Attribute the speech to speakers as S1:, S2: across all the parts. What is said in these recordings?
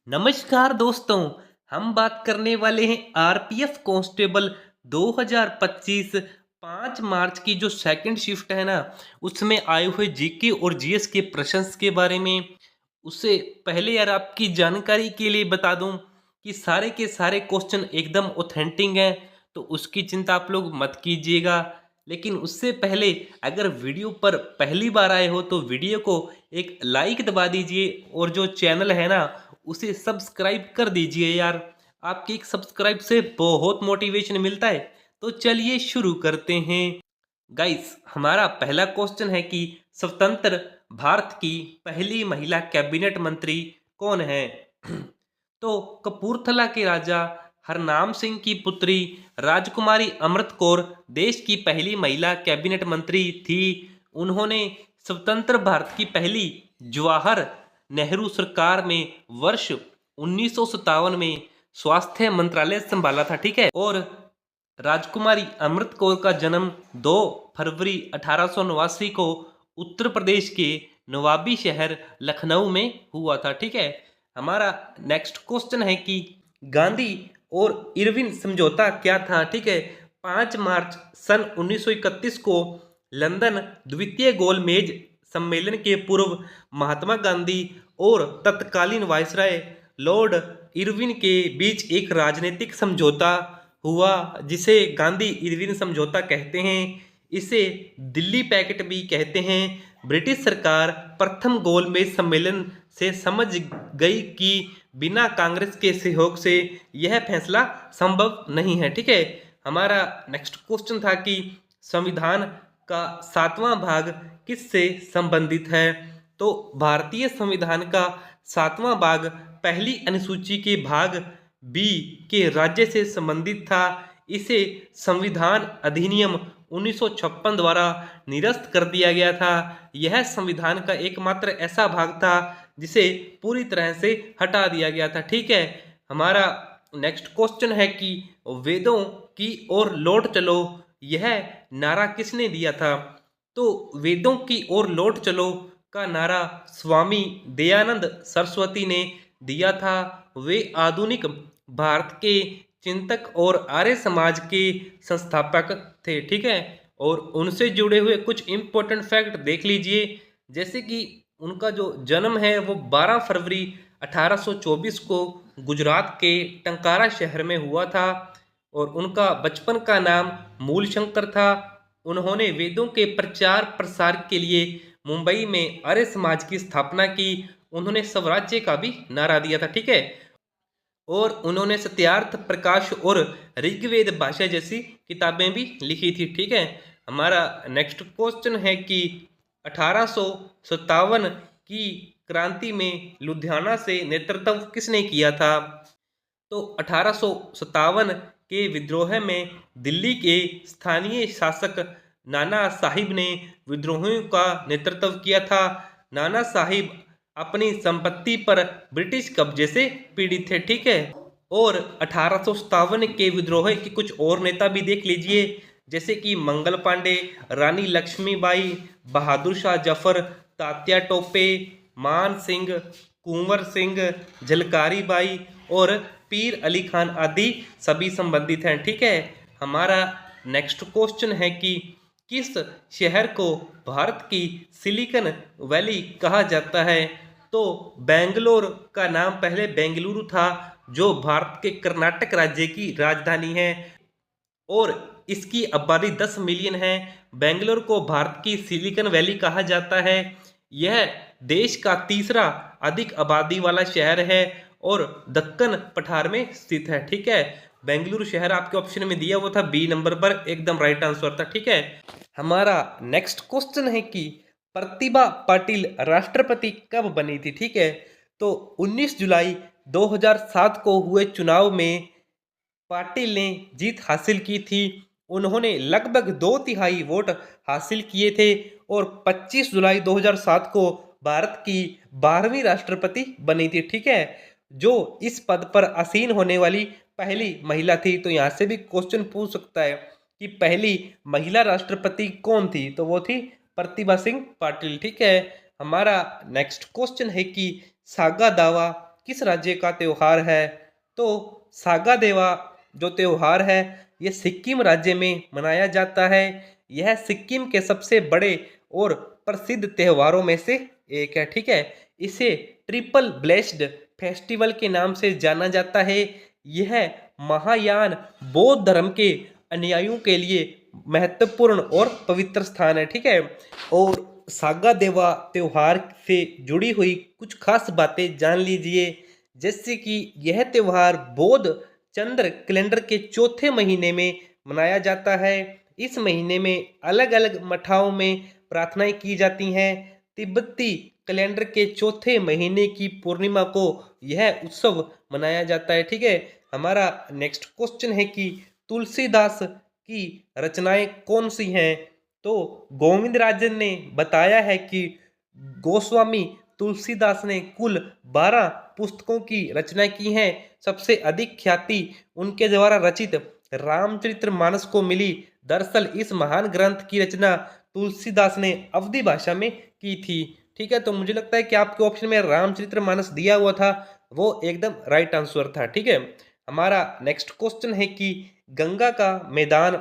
S1: नमस्कार दोस्तों। हम बात करने वाले हैं आरपीएफ कांस्टेबल 2025 5 मार्च की जो सेकंड शिफ्ट है ना, उसमें आए हुए जीके और जीएस के प्रश्न के बारे में। उससे पहले यार आपकी जानकारी के लिए बता दूं कि सारे के सारे क्वेश्चन एकदम ऑथेंटिक हैं, तो उसकी चिंता आप लोग मत कीजिएगा। लेकिन उससे पहले अगर वीडियो पर पहली बार आए हो तो वीडियो को एक लाइक दबा दीजिए और जो चैनल है ना उसे सब्सक्राइब कर दीजिए यार। आपके एक सब्सक्राइब से बहुत मोटिवेशन मिलता है। तो चलिए शुरू करते हैं। गाइस, हमारा पहला क्वेश्चन है कि स्वतंत्र भारत की पहली महिला कैबिनेट मंत्री कौन है? तो कपूरथला के राजा हरनाम सिंह की पुत्री राजकुमारी अमृत कौर देश की पहली महिला कैबिनेट मंत्री थी। उन्होंने स्वतंत्र भारत की पहली जवाहर नेहरू सरकार में वर्ष 1957 में स्वास्थ्य मंत्रालय संभाला था, ठीक है। और राजकुमारी अमृत कौर का जन्म 2 फरवरी 1889 को उत्तर प्रदेश के नवाबी शहर लखनऊ में हुआ था, ठीक है। हमारा नेक्स्ट क्वेश्चन है कि गांधी और इरविन समझौता क्या था, ठीक है। 5 मार्च सन 1931 को लंदन द्वितीय गोलमेज सम्मेलन के पूर्व महात्मा गांधी और तत्कालीन वायसराय लॉर्ड इरविन के बीच एक राजनीतिक समझौता हुआ, जिसे गांधी इरविन समझौता कहते हैं। इसे दिल्ली पैक्ट भी कहते हैं। ब्रिटिश सरकार प्रथम गोलमेज सम्मेलन से समझ गई कि बिना कांग्रेस के सहयोग से यह फैसला संभव नहीं है, ठीक है। हमारा नेक्स्ट क्वेश्चन था कि संविधान का 7वां भाग किससे संबंधित है? तो भारतीय संविधान का 7वां भाग पहली अनुसूची के भाग बी के राज्य से संबंधित था। इसे संविधान अधिनियम 1956 द्वारा निरस्त कर दिया गया था। यह संविधान का एकमात्र ऐसा भाग था जिसे पूरी तरह से हटा दिया गया था, ठीक है। हमारा नेक्स्ट क्वेश्चन है कि वेदों की ओर लौट चलो, यह नारा किसने दिया था? तो वेदों की ओर लौट चलो का नारा स्वामी दयानंद सरस्वती ने दिया था। वे आधुनिक भारत के चिंतक और आर्य समाज के संस्थापक थे, ठीक है। और उनसे जुड़े हुए कुछ इंपॉर्टेंट फैक्ट देख लीजिए, जैसे कि उनका जो जन्म है वो 12 फरवरी 1824 को गुजरात के टंकारा शहर में हुआ था। और उनका बचपन का नाम मूलशंकर था। उन्होंने वेदों के प्रचार प्रसार के लिए मुंबई में आर्य समाज की स्थापना की। उन्होंने स्वराज्य का भी नारा दिया था, ठीक है। और उन्होंने सत्यार्थ प्रकाश और ऋग्वेद भाषा जैसी किताबें भी लिखी थी, ठीक है। हमारा नेक्स्ट क्वेश्चन है कि 1857 की क्रांति में लुधियाना से नेतृत्व किसने किया था? तो 1857 के विद्रोह में दिल्ली के स्थानीय शासक नाना साहिब ने विद्रोहियों का नेतृत्व किया था। नाना साहिब अपनी संपत्ति पर ब्रिटिश कब्जे से पीड़ित थे, ठीक है। और 1857 के विद्रोह के कुछ और नेता भी देख लीजिए, जैसे कि मंगल पांडे, रानी लक्ष्मीबाई, बहादुर शाह जफर, तात्या टोपे, मान सिंह, कुंवर सिंह, झलकारी बाई और पीर अली खान आदि सभी संबंधित हैं, ठीक है। हमारा नेक्स्ट क्वेश्चन है कि किस शहर को भारत की सिलिकन वैली कहा जाता है? तो बेंगलोर का नाम पहले बेंगलुरु था, जो भारत के कर्नाटक राज्य की राजधानी है। और इसकी आबादी 10 मिलियन है। बेंगलोर को भारत की सिलिकन वैली कहा जाता है। यह देश का तीसरा अधिक आबादी वाला शहर है और दक्कन पठार में स्थित है, ठीक है। बेंगलुरु शहर आपके ऑप्शन में दिया हुआ था, बी नंबर पर एकदम राइट आंसर था, ठीक है। हमारा नेक्स्ट क्वेश्चन है कि प्रतिभा पाटिल राष्ट्रपति कब बनी थी, ठीक है। तो 19 जुलाई 2007 को हुए चुनाव में पाटिल ने जीत हासिल की थी। उन्होंने लगभग 2/3 वोट हासिल किए थे और 25 जुलाई 2007 को भारत की 12वीं राष्ट्रपति बनी थी, ठीक है। जो इस पद पर आसीन होने वाली पहली महिला थी। तो यहाँ से भी क्वेश्चन पूछ सकता है कि पहली महिला राष्ट्रपति कौन थी? तो वो थी प्रतिभा सिंह पाटिल, ठीक है। हमारा नेक्स्ट क्वेश्चन है कि सागा दावा किस राज्य का त्योहार है? तो सागा देवा जो त्योहार है ये सिक्किम राज्य में मनाया जाता है। यह सिक्किम के सबसे बड़े और प्रसिद्ध त्योहारों में से एक है, ठीक है। इसे ट्रिपल ब्लेस्ड फेस्टिवल के नाम से जाना जाता है। यह महायान बौद्ध धर्म के अनुयायियों के लिए महत्वपूर्ण और पवित्र स्थान है, ठीक है। और सागा देवा त्योहार से जुड़ी हुई कुछ खास बातें जान लीजिए, जैसे कि यह त्योहार बौद्ध चंद्र कैलेंडर के चौथे महीने में मनाया जाता है। इस महीने में अलग अलग मठाओं में प्रार्थनाएं की जाती हैं। तिब्बती कैलेंडर के चौथे महीने की पूर्णिमा को यह उत्सव मनाया जाता है, ठीक है। हमारा नेक्स्ट क्वेश्चन है कि तुलसीदास की रचनाएं कौन सी हैं? तो गोविंदराजन ने बताया है कि गोस्वामी तुलसीदास ने कुल 12 पुस्तकों की रचना की है। सबसे अधिक ख्याति उनके द्वारा रचित रामचरितमानस को मिली। दरअसल इस महान ग्रंथ की रचना तुलसीदास ने अवधी भाषा में की थी, ठीक है। तो मुझे लगता है कि आपके ऑप्शन में रामचरितमानस दिया हुआ था, वो एकदम राइट आंसर था, ठीक है। हमारा नेक्स्ट क्वेश्चन है कि गंगा का मैदान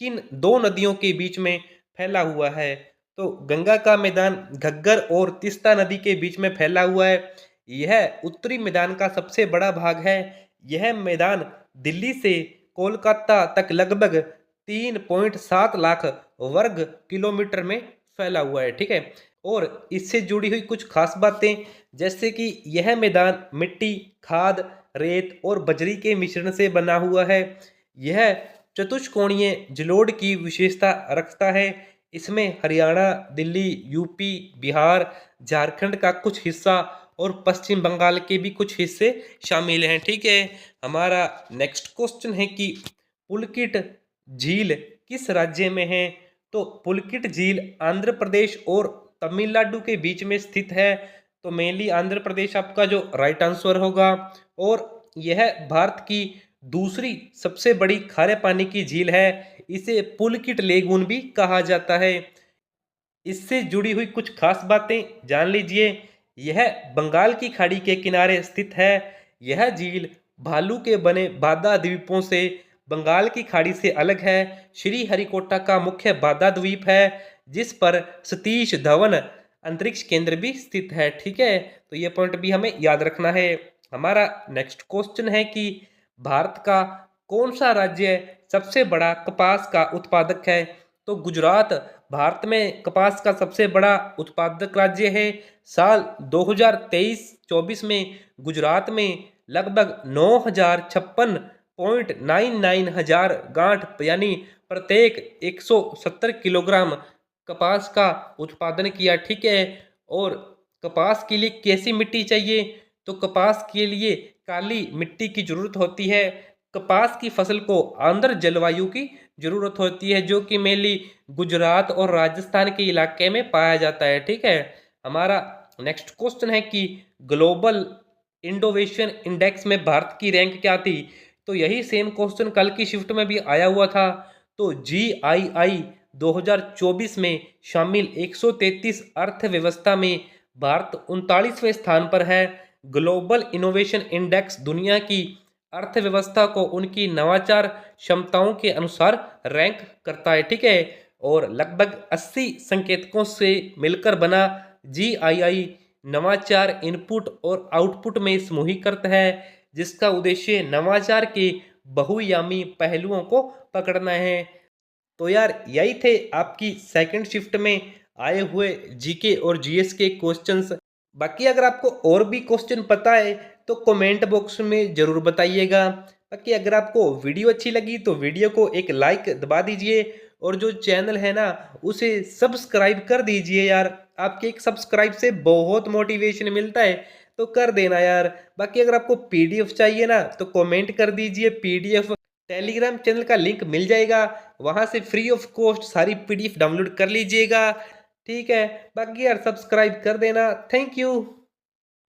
S1: किन दो नदियों के बीच में फैला हुआ है? तो गंगा का मैदान घग्गर और तीस्ता नदी के बीच में फैला हुआ है। यह उत्तरी मैदान का सबसे बड़ा भाग है। यह मैदान दिल्ली से कोलकाता तक लगभग 3.7 लाख वर्ग किलोमीटर में फैला हुआ है, ठीक है। और इससे जुड़ी हुई कुछ खास बातें, जैसे कि यह मैदान मिट्टी, खाद, रेत और बजरी के मिश्रण से बना हुआ है। यह चतुष्कोणीय जलोढ़ की विशेषता रखता है। इसमें हरियाणा, दिल्ली, यूपी, बिहार, झारखंड का कुछ हिस्सा और पश्चिम बंगाल के भी कुछ हिस्से शामिल हैं, ठीक है। हमारा नेक्स्ट क्वेश्चन है कि पुलकिट झील किस राज्य में है? तो पुलकिट झील आंध्र प्रदेश और तमिलनाडु के बीच में स्थित है। तो मेनली आंध्र प्रदेश आपका जो राइट आंसर होगा। और यह भारत की दूसरी सबसे बड़ी खारे पानी की झील है। इसे पुलकिट लेगून भी कहा जाता है। इससे जुड़ी हुई कुछ खास बातें जान लीजिए। यह बंगाल की खाड़ी के किनारे स्थित है। यह झील भालू के बने बादा द्वीपों से बंगाल की खाड़ी से अलग है। श्री हरिकोटा का मुख्य बादा द्वीप है, जिस पर सतीश धवन अंतरिक्ष केंद्र भी स्थित है, ठीक है। तो ये पॉइंट भी हमें याद रखना है। हमारा नेक्स्ट क्वेश्चन है कि भारत का कौन सा राज्य सबसे बड़ा कपास का उत्पादक है? तो गुजरात भारत में कपास का सबसे बड़ा उत्पादक राज्य है। साल 2023-24 में गुजरात में लगभग 9,056.99 हजार गांठ यानी प्रत्येक 170 किलोग्राम कपास का उत्पादन किया, ठीक है। और कपास के लिए कैसी मिट्टी चाहिए? तो कपास के लिए काली मिट्टी की जरूरत होती है। कपास की फसल को आर्द्र जलवायु की जरूरत होती है, जो कि मेनली गुजरात और राजस्थान के इलाके में पाया जाता है, ठीक है। हमारा नेक्स्ट क्वेश्चन है कि ग्लोबल इंडोवेशन इंडेक्स में भारत की रैंक क्या थी? तो यही सेम क्वेश्चन कल की शिफ्ट में भी आया हुआ था। तो GII 2024 में शामिल 133 अर्थव्यवस्था में भारत 39वें स्थान पर है। ग्लोबल इनोवेशन इंडेक्स दुनिया की अर्थव्यवस्था को उनकी नवाचार क्षमताओं के अनुसार रैंक करता है, ठीक है। और लगभग 80 संकेतकों से मिलकर बना GII नवाचार इनपुट और आउटपुट में समूहीकृत है, जिसका उद्देश्य नवाचार के बहुआयामी पहलुओं को पकड़ना है। तो यार यही थे आपकी सेकंड शिफ्ट में आए हुए जीके और जीएस के क्वेश्चंस। बाकी अगर आपको और भी क्वेश्चन पता है तो कमेंट बॉक्स में ज़रूर बताइएगा। बाकी अगर आपको वीडियो अच्छी लगी तो वीडियो को एक लाइक दबा दीजिए और जो चैनल है ना उसे सब्सक्राइब कर दीजिए यार। आपके एक सब्सक्राइब से बहुत मोटिवेशन मिलता है, तो कर देना यार। बाकी अगर आपको पीडीएफ चाहिए ना तो कमेंट कर दीजिए, पीडीएफ टेलीग्राम चैनल का लिंक मिल जाएगा, वहां से फ्री ऑफ कॉस्ट सारी पीडीएफ डाउनलोड कर लीजिएगा, ठीक है। बाकी यार सब्सक्राइब कर देना। Thank you.